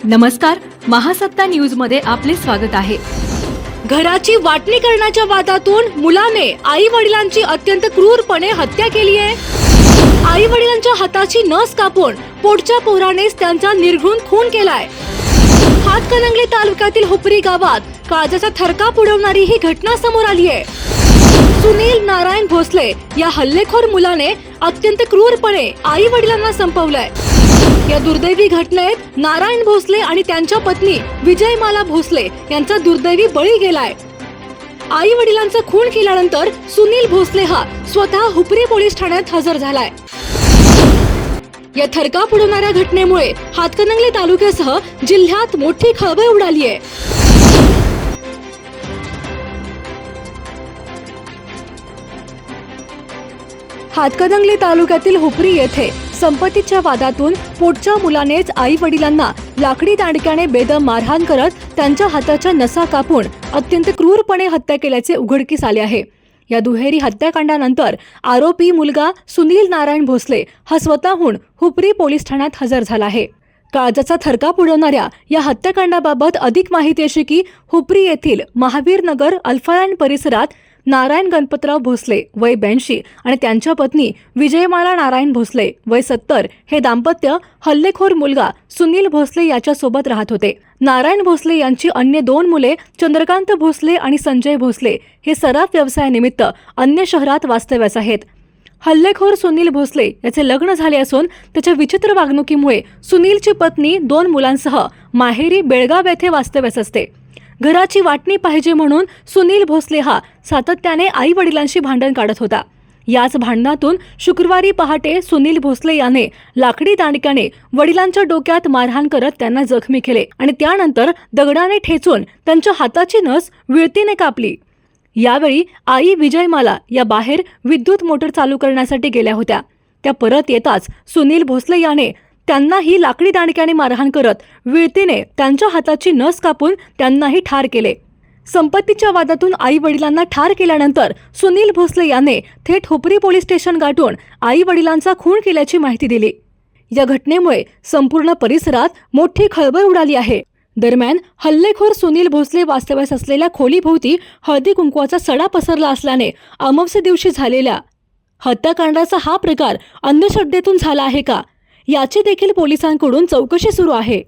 नमस्कार, महासत्ता न्यूज मध्ये आपले स्वागत आहे। घराची वाटणी करण्याच्या वादातून मुलाने आई वडिलांची अत्यंत क्रूरपणे हत्या केली आहे। आई वडिलांच्या हाताची नस कापून पोटच्या पोरानेच त्यांचा निर्घृण खून केलाय। हातकणंगले तालुक्यातील हुपरी गावात काळजाचा थरकाप उडवणारी ही घटना समोर आली आहे। सुनील नारायण भोसले या हल्लेखोर मुलाने अत्यंत क्रूरपणे आई वडिलांना संपवलंय। या दुर्दैवी घटनेत नारायण भोसले आणि त्यांच्या पत्नी विजयमाला भोसले यांचा दुर्दैवी बळी गेलाय। आई वडिलांचा खून केल्यानंतर सुनील भोसले हा स्वतः हुपरी पोलीस ठाण्यात हजर झालाय। या थरकाप उडवणाऱ्या घटनेमुळे हातकणंगले तालुक्यासह जिल्ह्यात मोठी खळबळ उडाली आहे। हातकणंगले तालुक्यातील हुपरी येथे संपत्तीच्या वादातून पोटच्या मुलानेच आई वडिलांना लाकडी दांडक्याने बेदम मारहाण करत त्यांच्या हाताच्या नसा कापून अत्यंत क्रूरपणे हत्या केल्याचे उघडकीस आले आहे। या दुहेरी हत्याकांडानंतर आरोपी मुलगा सुनील नारायण भोसले हा स्वतःहून हुपरी पोलीस ठाण्यात हजर झाला आहे। काळजाचा थरकाप उडवणाऱ्या या हत्याकांडाबाबत अधिक माहिती अशी की हुपरी येथील महावीर नगर अल्फालॅन परिसरात नारायण गणपतराव भोसले वय 82 आणि त्यांच्या पत्नी विजयमाला नारायण भोसले वय 70 हे दाम्पत्य हल्लेखोर मुलगा सुनील भोसले याच्या सोबत राहत होते। नारायण भोसले यांची अन्य 2 मुले चंद्रकांत भोसले आणि संजय भोसले हे सराफ व्यवसायानिमित्त अन्य शहरात वास्तव्यास आहेत। हल्लेखोर सुनील भोसले याचे लग्न झाले असून त्याच्या विचित्र वागणुकीमुळे सुनीलची पत्नी 2 मुलांसह माहेरी बेळगाव येथे वास्तव्यास असते। घराची वाटणी पाहिजे म्हणून सुनील भोसले हा सातत्याने आई वडिलांशी भांडण काढत होता। याच भांडणातून शुक्रवारी पहाटे सुनील भोसले याने लाकडी दांडक्याने वडिलांच्या डोक्यात मारहाण करत त्यांना जखमी केले आणि त्यानंतर दगडाने ठेचून त्यांच्या हाताची नस विळतीने कापली। यावेळी आई विजयमाला या बाहेर विद्युत मोटर चालू करण्यासाठी गेल्या होत्या। त्या परत येताच सुनील भोसले याने त्यांनाही लाकडी दांडक्याने मारहाण करत विळतीने त्यांच्या हाताची नस कापून त्यांनाही ठार केले। संपत्तीच्या वादातून आई वडिलांना ठार केल्यानंतर सुनील भोसले याने थेट हुपरी पोलीस स्टेशन गाठून आई वडिलांचा खून केल्याची माहिती दिली। या घटनेमुळे संपूर्ण परिसरात मोठी खळबळ उडाली आहे। दरम्यान हल्लेखोर सुनील भोसले वास्तव्यास असलेल्या खोलीभोवती हळदी कुंकवाचा सडा पसरला असल्याने अमावस्ये दिवशी झालेल्या हत्याकांडाचा हा प्रकार अंधश्रद्धेतून झाला आहे का याची देखील पोलिसांकडून चौकशी सुरू आहे।